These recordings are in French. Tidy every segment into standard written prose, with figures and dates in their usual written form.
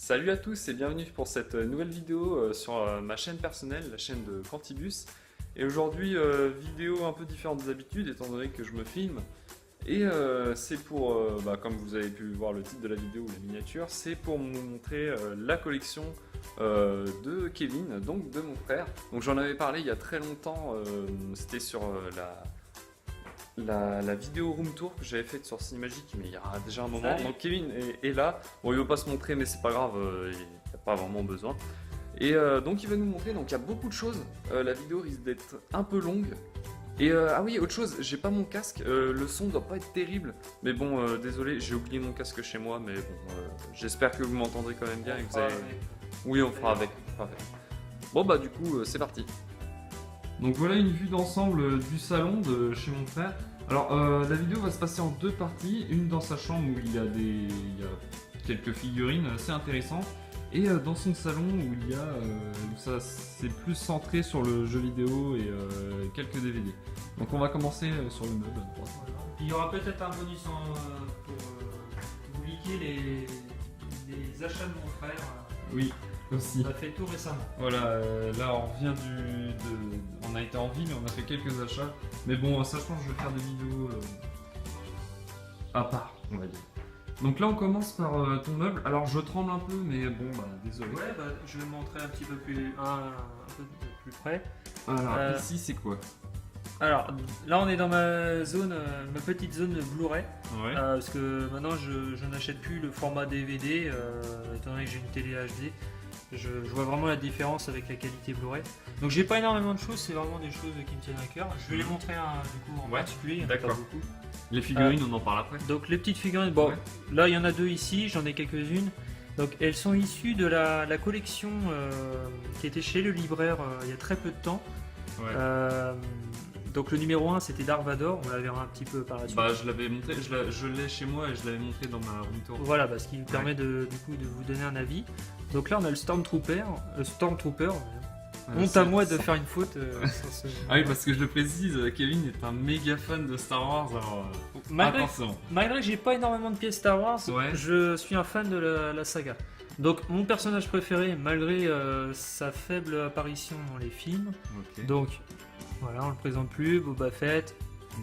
Salut à tous et bienvenue pour cette nouvelle vidéo sur ma chaîne personnelle, la chaîne de Quantibus. Et aujourd'hui, vidéo un peu différente des habitudes étant donné que je me filme. Et c'est pour, comme vous avez pu voir le titre de la vidéo ou la miniature, c'est pour vous montrer la collection de Kevin, donc de mon frère. Donc j'en avais parlé il y a très longtemps, c'était sur la vidéo room tour que j'avais faite sur Cinemagic, mais il y a déjà un moment. Salut. Donc Kevin est là. Bon, il veut pas se montrer, mais c'est pas grave, il n'y a pas vraiment besoin. Et donc il va nous montrer. Donc il y a beaucoup de choses. La vidéo risque d'être un peu longue. Et ah oui, autre chose, j'ai pas mon casque. Le son doit pas être terrible, mais bon, désolé, j'ai oublié mon casque chez moi, mais bon, j'espère que vous m'entendrez quand même bien. Et que vous avez... Oui, on fera avec. Bon bah du coup, c'est parti. Donc voilà une vue d'ensemble du salon de chez mon frère. Alors la vidéo va se passer en deux parties, une dans sa chambre où il y a quelques figurines assez intéressantes, et dans son salon où il y a où ça c'est plus centré sur le jeu vidéo et quelques DVD. Donc on va commencer sur le meuble à droite. Voilà. Il y aura peut-être un bonus pour vous liker les achats de mon frère. Oui, aussi. On a fait tout récemment. Voilà, là on revient on a été en ville, on a fait quelques achats. Mais bon, ça je pense que je vais faire des vidéos à part, on va dire. Donc là on commence par ton meuble. Alors je tremble un peu, mais bon, désolé. Ouais, je vais montrer un petit peu un peu plus près. Alors ici c'est quoi? Alors là on est dans ma zone, ma petite zone Blu-ray. Ouais. Parce que maintenant je n'achète plus le format DVD, étant donné que j'ai une télé HD. Je vois vraiment la différence avec la qualité Blu-ray. Donc j'ai pas énormément de choses, c'est vraiment des choses qui me tiennent à cœur. Je vais les montrer du coup en particulier, il y en a pas beaucoup. Les figurines, on en parle après. Donc les petites figurines, bon, Ouais. là il y en a deux ici, j'en ai quelques-unes. Donc elles sont issues de la collection qui était chez le libraire il y a très peu de temps. Ouais. Donc le numéro 1 c'était Dark Vador, on la verra un petit peu par la suite. Je l'avais montré, je l'ai chez moi et je l'avais montré dans ma room tour. Voilà, ce qui me permet du coup de vous donner un avis. Donc là on a le Stormtrooper. Honte à moi de faire une faute. Sur ce... Ah oui, parce que je le précise, Kevin est un méga fan de Star Wars, alors attention. Malgré que j'ai pas énormément de pièces Star Wars, Ouais. je suis un fan de la saga. Donc mon personnage préféré, malgré sa faible apparition dans les films, Ok. donc voilà, on le présente plus, Boba Fett,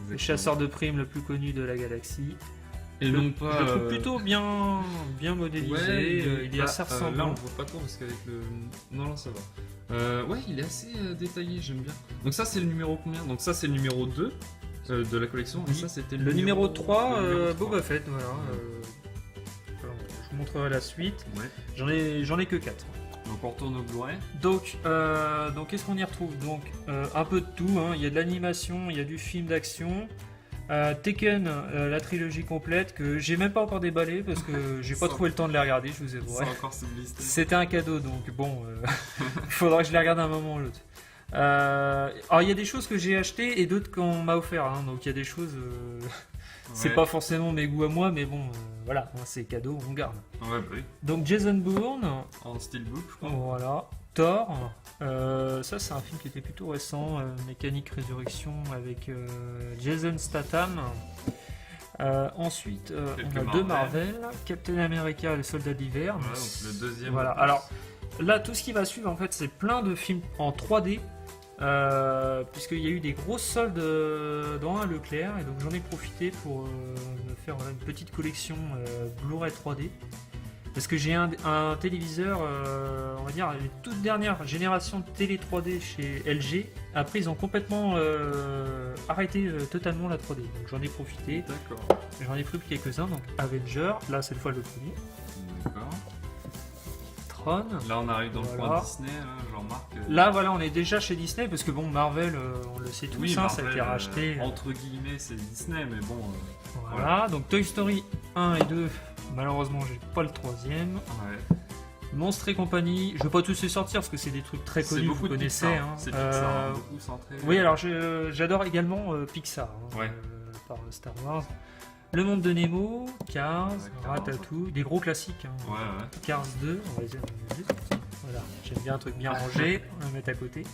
le chasseur de primes le plus connu de la galaxie. Et non pas. Je le trouve plutôt bien modélisé, Ouais, il est assez là on ressemblant. le voit pas trop parce qu'avec le. Non, ça va. Ouais, il est assez détaillé, j'aime bien. Donc ça c'est le numéro combien? Donc ça c'est le numéro 2 de la collection. Et ça c'était Le numéro 3, le numéro 3. Boba Fett, voilà. Alors, je vous montrerai la suite. Ouais. J'en ai que 4. Donc on retourne au Blu-ray. Donc qu'est-ce qu'on y retrouve? Donc un peu de tout, hein. Il y a de l'animation, il y a du film d'action. Tekken, la trilogie complète que j'ai même pas encore déballé parce que j'ai pas trouvé le temps de les regarder, je vous avoue. C'est encore sous blister. C'était un cadeau donc bon, il faudra que je les regarde un moment ou l'autre. Alors il y a des choses que j'ai achetées et d'autres qu'on m'a offert, hein. Donc il y a des choses, c'est Ouais. pas forcément mes goûts à moi, mais bon, voilà, hein, c'est cadeau, on garde. Ouais, bah oui. Donc Jason Bourne, En steelbook, je crois. voilà. Thor, ça c'est un film qui était plutôt récent, Mécanique Résurrection avec Jason Statham. Ensuite, on a deux Marvel, Captain America et le Soldat d'hiver. Voilà, donc le deuxième. Voilà, alors là tout ce qui va suivre en fait c'est plein de films en 3D. Puisqu'il y a eu des grosses soldes dans un Leclerc et donc j'en ai profité pour me faire une petite collection Blu-ray 3D. Parce que j'ai un téléviseur, on va dire, les toute dernière génération de télé 3D chez LG. Après, ils ont complètement arrêté totalement la 3D. Donc j'en ai profité. D'accord. J'en ai pris quelques-uns. Donc Avenger, là cette fois le premier. D'accord. Tron. Là on arrive dans le Voilà. coin Disney, là, Jean-Marc. Là voilà, on est déjà chez Disney. Parce que bon, Marvel, on le sait tous, Oui, hein, ça a Marvel, été racheté. entre guillemets, c'est Disney, mais bon. Voilà, donc Toy Story 1 et 2. Malheureusement, j'ai pas le troisième. Ouais. Monstres et compagnie, je vais pas tous les sortir parce que c'est des trucs très C'est connus, vous beaucoup de connaissez. Pixar. Hein. C'est Pixar, hein, beaucoup centré. Oui, alors j'adore également Pixar, hein, Ouais. par Star Wars. Le monde de Nemo, Cars, Ouais, Cars. Ratatouille, des gros classiques. Hein. Ouais, ouais. Cars 2, on va dire. Voilà, j'aime bien un truc bien rangé, on va mettre à côté.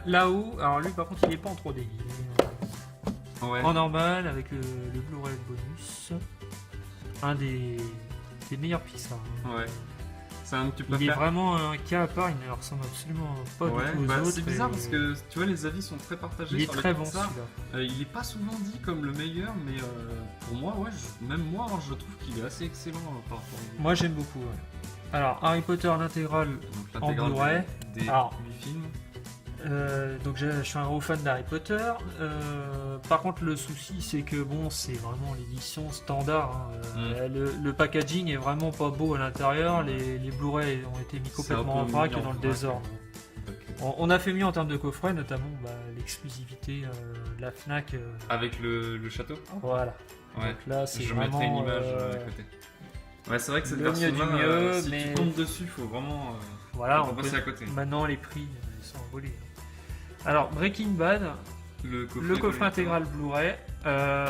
Là-haut, alors lui par contre il est pas en 3D, il est Ouais. en normal avec le Blu-ray bonus. Un des meilleurs Pixar. Hein. Ouais. C'est un que tu Il est préfères? vraiment un cas à part, il ne ressemble absolument pas du tout aux bah, autres. c'est bizarre et parce que tu vois, les avis sont très partagés il est sur très les bon Pixar. celui-là. Il est pas souvent dit comme le meilleur, mais pour moi, ouais, même moi, hein, je trouve qu'il est assez excellent par rapport au... Moi j'aime beaucoup. Ouais. Alors Harry Potter l'intégrale Donc, en l'intégrale Blu-ray. des Alors, 8 films. donc je suis un gros fan d'Harry Potter. Par contre le souci c'est que bon c'est vraiment l'édition standard. Hein. Le packaging est vraiment pas beau à l'intérieur. Les Blu-ray ont été mis complètement en vrac et dans le désordre. Okay. On a fait mieux en termes de coffret, notamment l'exclusivité de la Fnac. Avec le château. Voilà. Ouais. Donc là c'est Je vraiment mettrai une image à côté. Ouais, c'est vrai que cette le mieux version-là, du mieux, si mais- tu tombes dessus, faut vraiment voilà. faut On passer peut- à côté. Maintenant les prix sont envolés. Alors Breaking Bad. Le coffret intégral Blu-ray,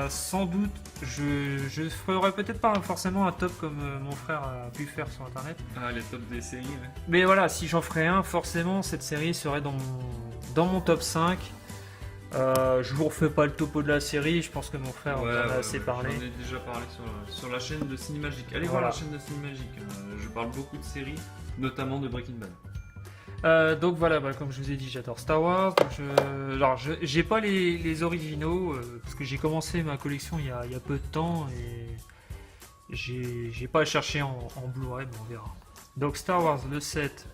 sans doute, je ferai peut-être pas forcément un top comme mon frère a pu faire sur internet. Ah, les tops des séries, ouais. Mais voilà, si j'en ferais un, forcément cette série serait dans mon top 5. Je vous refais pas le topo de la série, je pense que mon frère en a assez parlé. J'en ai déjà parlé sur la chaîne de Cinémagique. Allez Voilà. voir la chaîne de Cinémagique. Je parle beaucoup de séries, notamment de Breaking Bad. Donc voilà, comme je vous ai dit, j'adore Star Wars. Alors, j'ai pas les originaux parce que j'ai commencé ma collection il y a peu de temps et j'ai pas cherché en Blu-ray, mais on verra. Donc Star Wars le 7,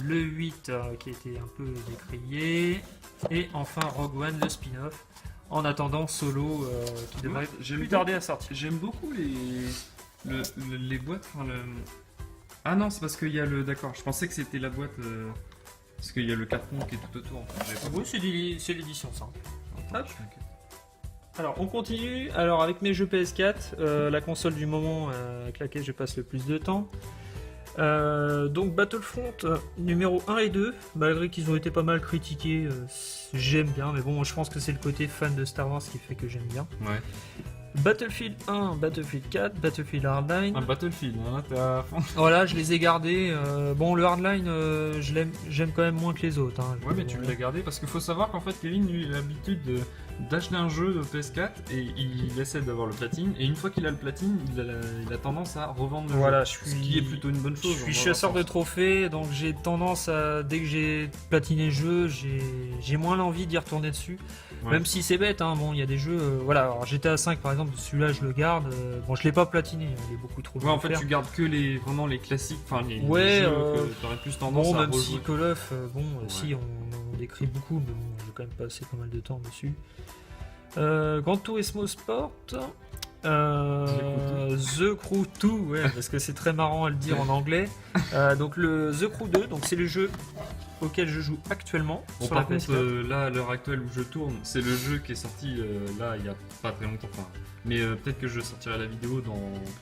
le 8 qui a été un peu décrié et enfin Rogue One le spin-off. En attendant Solo qui devrait plus tarder à sortir. J'aime beaucoup les boîtes. Enfin, Ah non, c'est parce qu'il y a le. D'accord, je pensais que c'était la boîte. Parce qu'il y a le carton qui est tout autour. En fait. J'avais pas Oui, c'est l'édition simple. compris. Hop. Alors on continue. Alors avec mes jeux PS4, la console du moment avec laquelle je passe le plus de temps. Donc Battlefront numéro 1 et 2, malgré qu'ils ont été pas mal critiqués, j'aime bien, mais bon, je pense que c'est le côté fan de Star Wars qui fait que j'aime bien. Ouais. Battlefield 1, Battlefield 4, Battlefield Hardline. Un Battlefield, hein, t'es à fond. Voilà, je les ai gardés. Bon, le Hardline, j'aime quand même moins que les autres. Hein. Ouais, mais tu l'as gardé parce qu'il faut savoir qu'en fait, Kevin, lui, il a l'habitude d'acheter un jeu de PS4 et il essaie d'avoir le platine. Et une fois qu'il a le platine, il a tendance à revendre le Voilà, jeu. Ce qui est plutôt une bonne chose. Je suis chasseur de trophées, donc j'ai tendance à, dès que j'ai platiné le jeu, j'ai moins l'envie d'y retourner dessus. Ouais. Même si c'est bête, hein, bon, il y a des jeux, voilà, alors GTA 5 par exemple, celui-là je le garde, bon je l'ai pas platiné, il est beaucoup trop Ouais, long en à fait, faire. tu gardes que vraiment les classiques, enfin les Ouais, jeux que t'aurais plus tendance Bon, à même si rejouer. Call of, Ouais. si on décrit beaucoup, mais bon, j'ai quand même passé pas mal de temps dessus. Gran Turismo Sport, The Crew 2, ouais, parce que c'est très marrant à le dire en anglais. Donc le The Crew 2, donc c'est le jeu auquel je joue actuellement Bon, sur la par contre, PS4. là, à l'heure actuelle où je tourne, c'est le jeu qui est sorti là il y a pas très longtemps. Enfin, mais peut-être que je sortirai la vidéo dans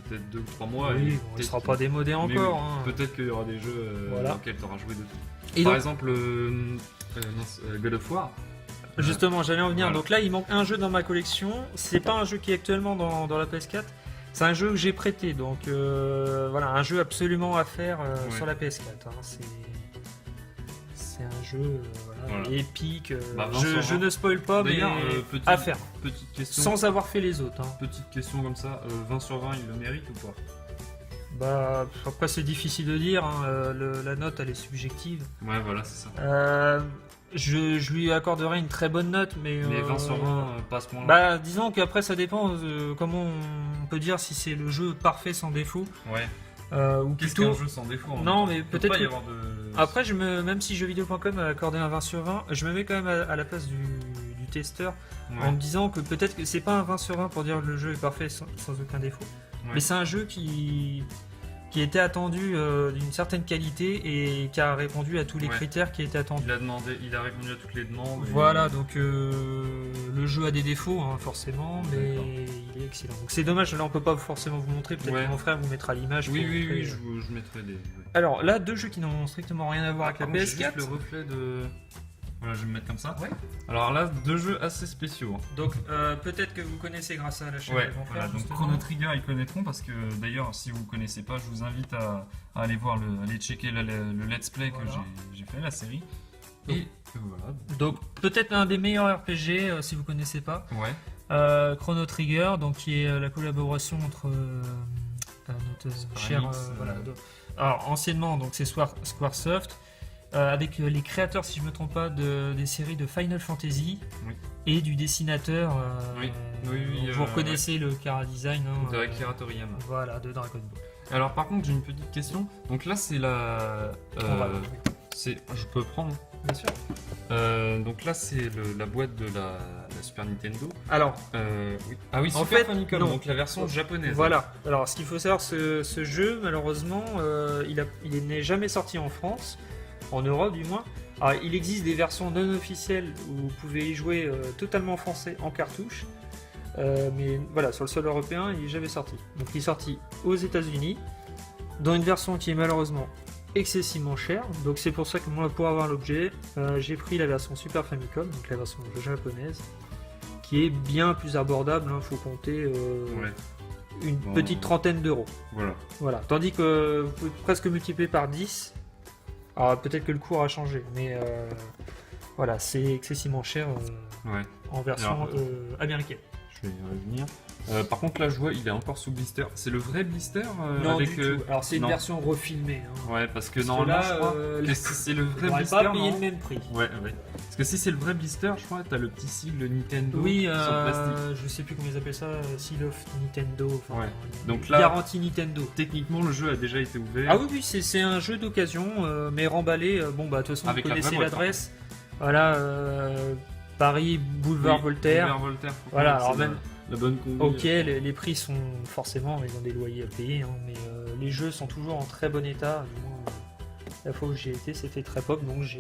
peut-être 2 ou 3 mois. Oui, et bon, il peut-être sera que- pas démodé mais encore. oui, Hein. Peut-être qu'il y aura des jeux Voilà. auxquels tu auras joué dessus. Et Par donc, exemple, God of War. justement, j'allais en venir. Voilà. Donc là, il manque un jeu dans ma collection. C'est pas un jeu qui est actuellement dans la PS4. C'est un jeu que j'ai prêté. Donc voilà, un jeu absolument à faire Ouais. sur la PS4. Hein. C'est un jeu voilà, Voilà. épique. Bah, Vincent, je ne spoil pas, mais D'ailleurs, à faire. petite question. Sans avoir fait les autres. Hein. Petite question comme ça, 20 sur 20, il le mérite ou pas? Bah, après, c'est difficile de dire. Hein. La note, elle est subjective. Ouais, voilà, c'est ça. Je lui accorderai une très bonne note, mais 20 sur 20, pas à ce point-là. bah, disons qu'après ça dépend comment on peut dire si c'est le jeu parfait sans défaut Ouais. ou Qu'est-ce plutôt. qu'un jeu sans défaut en Non, fait mais Il peut peut-être pas y que- avoir de. Après, même si jeuxvideo.com a accordé un 20 sur 20, je me mets quand même à la place du testeur Ouais. en me disant que peut-être que c'est pas un 20 sur 20 pour dire que le jeu est parfait sans aucun défaut, Ouais. mais c'est un jeu qui était attendu d'une certaine qualité et qui a répondu à tous les Ouais. critères qui étaient attendus. Il a répondu à toutes les demandes. et- Voilà, donc le jeu a des défauts, hein, forcément, mais D'accord. il est excellent. Donc c'est dommage, là on peut pas forcément vous montrer, peut-être Ouais. que mon frère vous mettra l'image. Oui, pour oui, montrer, oui, je mettrai des. Ouais. Alors là, deux jeux qui n'ont strictement rien à voir avec la Par contre, j'ai PS4. juste le reflet de. Voilà, je vais me mettre comme ça. Ouais. Alors là, 2 jeux assez spéciaux. hein. Donc peut-être que vous connaissez grâce à la chaîne Ouais, de mon frère. voilà, donc justement. Chrono Trigger ils connaîtront parce que d'ailleurs si vous connaissez pas je vous invite à aller voir aller checker le let's play Voilà. que j'ai fait la série. Donc- Et voilà. Donc peut-être un des meilleurs RPG si vous connaissez pas. Ouais. Chrono Trigger, donc qui est la collaboration entre notre Square cher... Enix, voilà, alors, anciennement, donc c'est Squaresoft, avec les créateurs, si je me trompe pas, des séries de Final Fantasy Oui. et du dessinateur. Oui. Oui, vous reconnaissez le chara design de Akira Toriyama. Voilà, de Dragon Ball. Alors par contre j'ai une petite question. Donc là c'est la... Je peux prendre. Bien sûr. Donc là c'est la boîte de la Super Nintendo. Alors, Oui. Ah oui, En Super fait, Famicom, non. donc la version japonaise. voilà. Alors, ce qu'il faut savoir, ce jeu, malheureusement, il n'est jamais sorti en France, en Europe du moins. Alors, il existe des versions non officielles où vous pouvez y jouer totalement français en cartouche. Mais voilà, sur le sol européen, il n'est jamais sorti. Donc, il est sorti aux États-Unis, dans une version qui est malheureusement excessivement chère. Donc, c'est pour ça que moi, pour avoir l'objet, j'ai pris la version Super Famicom, donc la version japonaise, qui est bien plus abordable. Faut compter Ouais. une Bon, petite trentaine d'euros. Voilà. Voilà. Tandis que vous pouvez presque multiplier par 10. Alors, peut-être que le cours a changé, mais voilà, c'est excessivement cher Ouais. en version Alors, américaine. Je vais y revenir. Par contre, là, je vois, il est encore sous blister. C'est le vrai blister Non, avec, du tout. Alors, c'est une non. version refilmée. Hein. Ouais, parce que Parce que normalement, là, je crois que si c'est le Vous vrai n'aurez blister, pas payé non le même prix. Ouais. Parce que si c'est le vrai blister, je crois, t'as le petit sigle Nintendo Oui, sur le plastique. je sais plus comment ils appellent ça, Seal of Nintendo. Enfin, Ouais. Donc là- garantie Nintendo. Techniquement, le jeu a déjà été ouvert. Ah oui, c'est un jeu d'occasion, mais remballé. Bon, bah, de toute façon, Avec vous la connaissez vraie boîte, l'adresse. Voilà, Paris, boulevard Oui, Voltaire. Boulevard Voltaire, faut Voilà, croire, alors c'est même- la bonne combi. Ok, les prix sont forcément, ils ont des loyers à payer, hein, mais les jeux sont toujours en très bon état. Du moins, la fois où j'y ai été, c'était très pop, donc je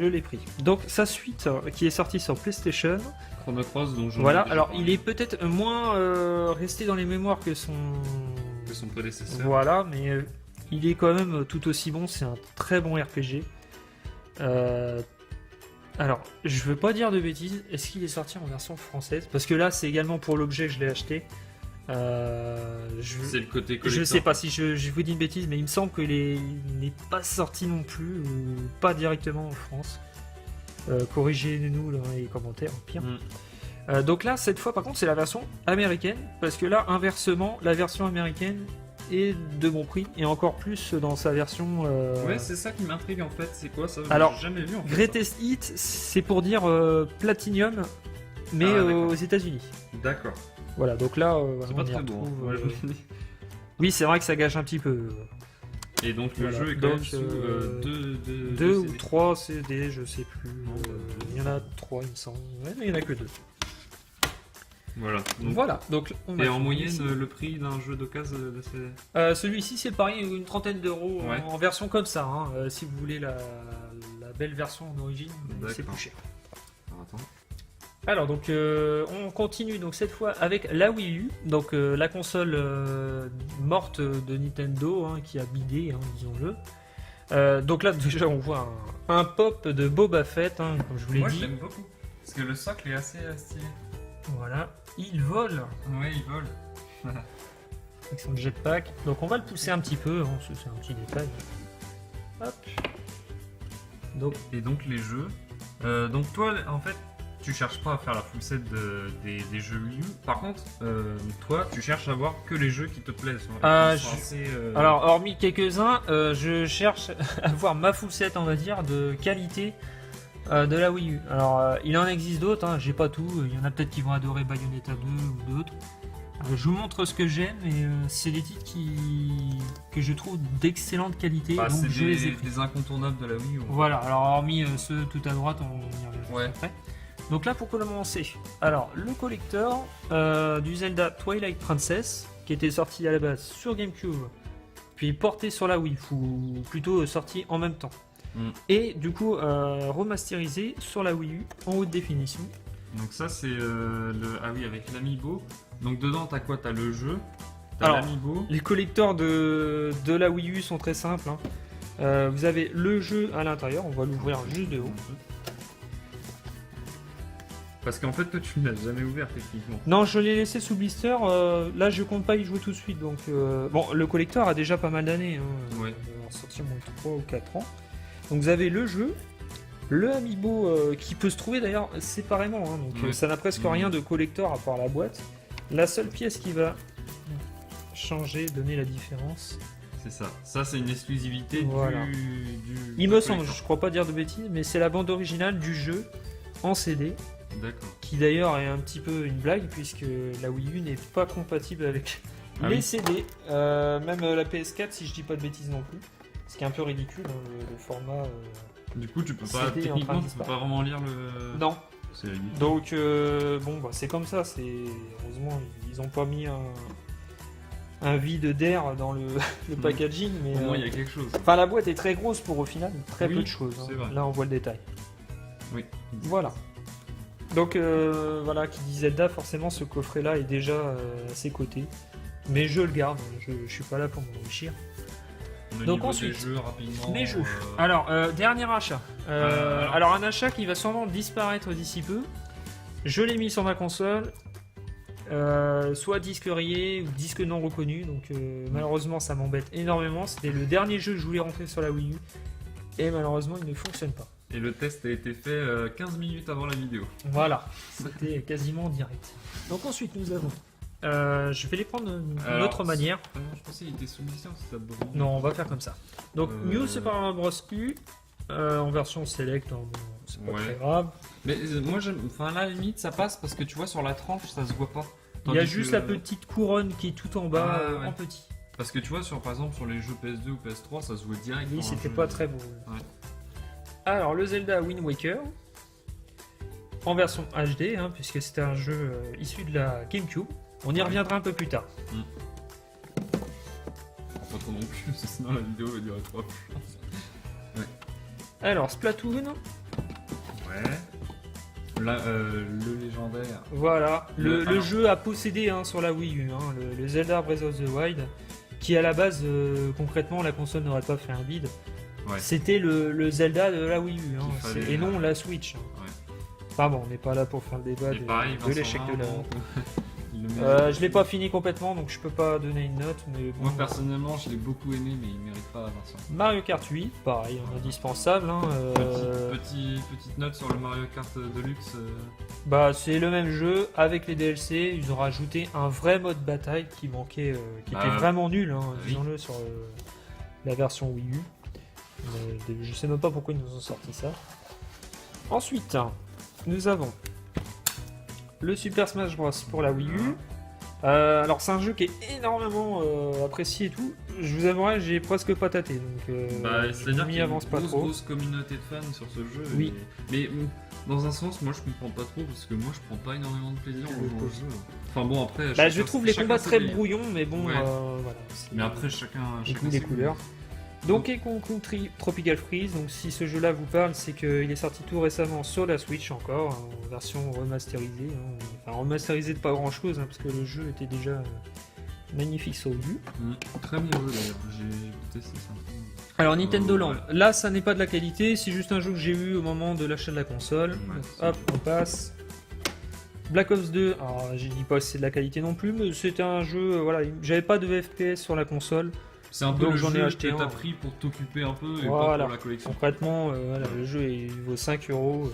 l'ai pris. Donc sa suite qui est sortie sur PlayStation. Chrono Cross, dont je Voilà, alors il est peut-être moins resté dans les mémoires que son prédécesseur. voilà, mais il est quand même tout aussi bon. C'est un très bon RPG. Alors, je veux pas dire de bêtises. Est-ce qu'il est sorti en version française? Parce que là, c'est également pour l'objet que je l'ai acheté. C'est le côté Je collector. sais pas si je vous dis une bêtise, mais il me semble qu'il n'est pas sorti non plus, ou pas directement en France. Corrigez-nous dans les commentaires, au pire. Donc là, cette fois, par contre, c'est la version américaine, parce que là, inversement, la version américaine est de bon prix, et encore plus dans sa version... Ouais, c'est ça qui m'intrigue en fait. C'est quoi ça? Alors, J'ai jamais vu en fait. Greatest Hit, c'est pour dire Platinum, mais Ah, d'accord. aux États-Unis. D'accord. Voilà, donc là, C'est on pas y très beau. hein. retrouve, Ouais, je me dis. Oui, c'est vrai que ça gâche un petit peu. Et donc le Voilà. jeu est quand même Donc, sous deux Deux ou CD. 3 CD, je sais plus. bah, Il y en a 3, il me semble. Ouais, mais il n'y en a que 2. Voilà. Donc, Voilà, donc on a et en fini moyenne, ici. le prix d'un jeu d'occasion de ces... Celui-ci, c'est pareil, une trentaine d'euros Ouais. en version comme ça. Hein. Si vous voulez la belle version en origine, c'est D'accord. plus cher. Alors, attends. Alors donc on continue donc cette fois avec la Wii U, donc la console morte de Nintendo hein, qui a bidé, hein, disons-le. Donc là déjà on voit un pop de Boba Fett, hein, comme je vous l'ai Moi je dit. l'aime beaucoup. Parce que le socle est assez stylé. Voilà, il vole Ouais, il vole. avec son jetpack. Donc on va le pousser un petit peu, hein, c'est un petit détail. Hop. Donc Et donc les jeux. Donc toi, en fait, tu cherches pas à faire la full set des jeux Wii U. Par contre, toi, tu cherches à voir que les jeux qui te plaisent. Ah, qui sont assez, alors, hormis quelques-uns, je cherche à avoir ma full set, on va dire, de qualité de la Wii U. Alors, il en existe d'autres, hein, j'ai pas tout. Il y en a peut-être qui vont adorer Bayonetta 2 ou d'autres. Je vous montre ce que j'aime et c'est des titres que je trouve d'excellente qualité. bah, donc c'est je les ai pris. des incontournables de la Wii U. Voilà, alors hormis ceux tout à droite, on y revient juste Ouais. après. Donc là, pour commencer, alors le collector du Zelda Twilight Princess, qui était sorti à la base sur GameCube, puis porté sur la Wii, ou plutôt sorti en même temps. Et du coup, remasterisé sur la Wii U en haute définition. Donc ça c'est ah oui, avec l'Amiibo. Donc dedans t'as quoi? T'as le jeu, t'as Alors, l'Amiibo. Les collectors de la Wii U sont très simples. Hein. Vous avez le jeu à l'intérieur, on va l'ouvrir juste de haut. Parce qu'en fait toi tu ne l'as jamais ouvert techniquement. Non, je l'ai laissé sous blister. Là, je compte pas y jouer tout de suite. Donc, bon, le collector a déjà pas mal d'années. Hein. Ouais. Il doit en sortir moins de 3 ou 4 ans. Donc, vous avez le jeu, le Amiibo qui peut se trouver d'ailleurs séparément. Hein. Donc, Ouais. ça n'a presque rien de collector à part la boîte. La seule pièce qui va changer, donner la différence. C'est ça. Ça, c'est une exclusivité Voilà. du Il me du semble, collector. je crois pas dire de bêtises, mais c'est la bande originale du jeu en CD, D'accord. qui d'ailleurs est un petit peu une blague, puisque la Wii U n'est pas compatible avec Ah les oui. CD, même la PS4, si je dis pas de bêtises non plus. Ce qui est un peu ridicule, hein, le format. Du coup, tu peux pas, CD est en train techniquement, de tu peux pas vraiment lire le. Non. C'est ridicule. Donc, bon, bah, c'est comme ça. Heureusement, ils ont pas mis un vide d'air dans le packaging, mais. Au moins, il y a quelque chose. Enfin, la boîte est très grosse pour au final très Oui, peu de choses. c'est Hein. vrai. Là, on voit le détail. Oui. Voilà. Donc, voilà, qui dit Zelda, forcément, ce coffret-là est déjà à ses côtés. Mais je le garde, je suis pas là pour m'enrichir. Au Donc niveau ensuite, des jeux, rapidement. Les jeux. Alors, dernier achat. Alors. Alors, un achat qui va sûrement disparaître d'ici peu. Je l'ai mis sur ma console. Soit disque rayé ou disque non reconnu. Donc, malheureusement, ça m'embête énormément. C'était le dernier jeu que je voulais rentrer sur la Wii U. Et malheureusement, il ne fonctionne pas. Et le test a été fait 15 minutes avant la vidéo. Voilà. C'était quasiment en direct. Donc, ensuite, nous avons. Je vais les prendre d'une Alors, autre manière. Je pensais qu'il était sous licence, ça te demande. Non, on va faire comme ça. Donc, New Super Mario Bros. U en version select, hein, bon, c'est pas Ouais. très grave. Mais moi, j'aime. Enfin, là, à la limite, ça passe parce que tu vois, sur la tranche, ça se voit pas. Il y a Tandis juste que- la petite couronne qui est tout en bas, Ah, ouais. en petit. Parce que tu vois, par exemple, sur les jeux PS2 ou PS3, ça se voit direct. Oui, dans un c'était jeu. pas très beau. Ouais. Alors, le Zelda Wind Waker, en version HD, hein, puisque c'était un jeu issu de la GameCube. On y reviendra un peu plus tard. Pas trop non plus, parce que sinon la vidéo va durer 3 heures. Alors, Splatoon, Ouais. Là, le légendaire. voilà, le Alors- jeu à posséder hein, sur la Wii U, hein, le Zelda Breath of the Wild, qui à la base, concrètement, la console n'aurait pas fait un bide. Ouais. C'était le Zelda de la Wii U, hein, Qu'il fallait, et non la Switch. Hein. Ouais. Enfin bon, on n'est pas là pour faire le débat Et pareil, de l'échec de la... Je l'ai pas fini complètement, donc je peux pas donner une note, mais bon, Moi personnellement, je l'ai beaucoup aimé, mais il mérite pas Vincent. Mario Kart 8, pareil, indispensable. Hein, Petite note sur le Mario Kart Deluxe. Bah, c'est le même jeu avec les DLC. Ils ont rajouté un vrai mode bataille qui manquait, qui était vraiment nul, hein, oui. disons-le, sur la version Wii U. Je sais même pas pourquoi ils nous ont sorti ça. Ensuite, nous avons le Super Smash Bros pour la Wii U. Alors c'est un jeu qui est énormément apprécié et tout. Je vous avouerai, j'ai presque pas tâté, donc je C'est-à-dire m'y qu'il y a une avance pas trop. grosse communauté de fans sur ce jeu. Oui. Mais dans un sens, moi je comprends pas trop parce que moi je prends pas énormément de plaisir en jouant au jeu. Enfin bon, après. Bah, je trouve les chacun combats ses très délires. brouillons, mais bon, Ouais. voilà. c'est- Mais après, chacun. Et chacun puis les ses goûts. couleurs. Donkey Kong Country Tropical Freeze, donc si ce jeu-là vous parle, c'est qu'il est sorti tout récemment sur la Switch encore, en version remasterisée. Hein. Enfin, remasterisée de pas grand-chose, hein, parce que le jeu était déjà magnifique sur Wii U. Très bon jeu d'ailleurs, j'ai testé ça. Alors Nintendo Land, ouais. là ça n'est pas de la qualité, c'est juste un jeu que j'ai eu au moment de l'achat de la console. Ouais, Donc, c'est hop, on passe. Black Ops 2, alors je dis pas que c'est de la qualité non plus, mais c'était un jeu, voilà, j'avais pas de FPS sur la console. C'est un peu Donc, le j'en ai jeu acheté que t'as un. pris pour t'occuper un peu et Voilà. pas pour la collection. Concrètement, voilà, le jeu il vaut 5 euros,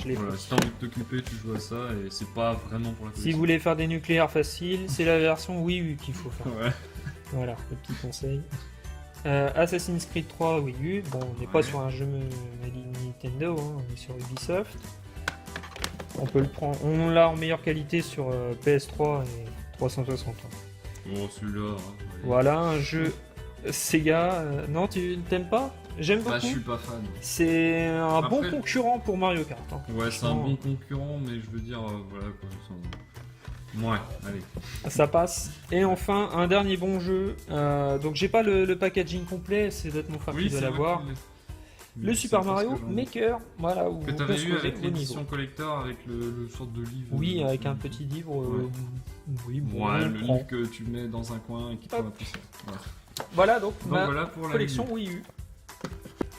je l'ai Voilà, pris. si t'as envie de t'occuper, tu joues à ça et c'est pas vraiment pour la Si collection. vous voulez faire des nucléaires faciles, c'est la version Wii U qu'il faut faire. Ouais. Voilà, le petit conseil. Assassin's Creed 3 Wii U, bon, on n'est pas Ouais. sur un jeu made in Nintendo, hein, on est sur Ubisoft. On peut le prendre, on l'a en meilleure qualité sur PS3 et 360. Hein. Oh, celui-là. hein, ouais. Voilà, un jeu Sega. Non, tu t'aimes pas? J'aime beaucoup. Bah, je suis pas fan. C'est un bon Après- concurrent pour Mario Kart. Hein. Ouais, c'est un Franchement, bon concurrent, mais je veux dire, voilà quoi. Ouais, allez. ça passe. Et enfin, un dernier bon jeu. Donc, j'ai pas le packaging complet, c'est peut-être mon frère qui doit c'est l'avoir. vrai que- Le c'est Super parce Mario que j'en ai- Maker, voilà, où Que vous t'avais eu construisez avec vos niveaux. l'édition collector, avec le sorte de livre. Oui, avec un petit livre. Oui, bon, on Ouais, le le prend. livre que tu mets dans un coin et qui prend la poussière. Voilà. Voilà, donc, Donc ma voilà pour la collection Wii U. Wii U.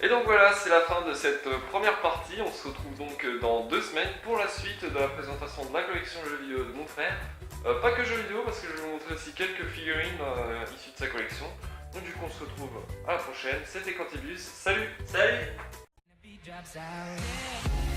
Et donc voilà, c'est la fin de cette première partie. On se retrouve donc dans 2 semaines pour la suite de la présentation de la collection jeux vidéo de mon frère. Pas que jeux vidéo, parce que je vais vous montrer aussi quelques figurines issues de sa collection. Donc du coup, on se retrouve à la prochaine. C'était Quantibus. Salut! Salut! The beat drops out.